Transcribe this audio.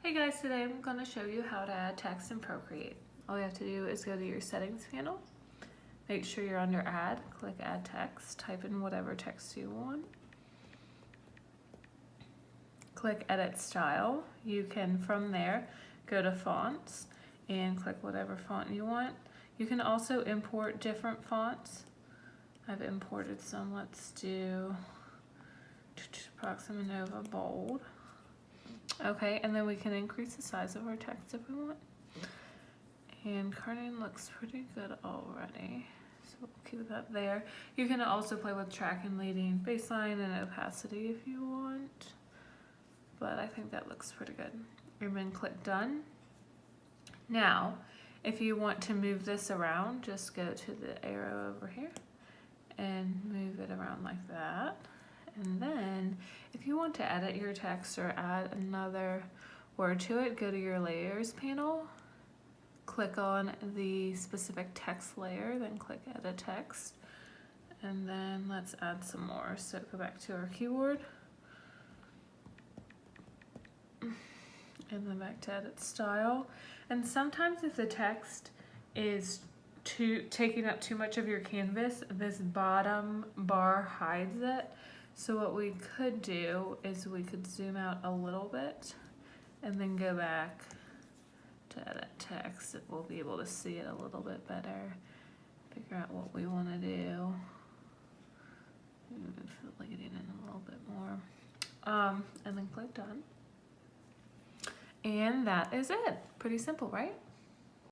Hey guys, today I'm going to show you how to add text in Procreate. All you have to do is go to your settings panel, make sure you're under add, click add text, type in whatever text you want. Click edit style. You can from there go to fonts and click whatever font you want. You can also import different fonts. I've imported some. Let's do Proxima Nova Bold. Okay, and then we can increase the size of our text if we want. And Carnation looks pretty good already, so we'll keep that there. You can also play with track and leading, baseline, and opacity if you want, but I think that looks pretty good. And then click done. Now, if you want to move this around, just go to the arrow over here and move it around like that. And then if you want to edit your text or add another word to it, go to your layers panel, click on the specific text layer, then click edit text. And then let's add some more. So go back to our keyboard and then back to edit style. And sometimes if the text is taking up too much of your canvas, this bottom bar hides it. So what we could do is we could zoom out a little bit and then go back to edit text. We'll be able to see it a little bit better, figure out what we want to do. Move the leading in a little bit more. And then click done. And that is it. Pretty simple, right?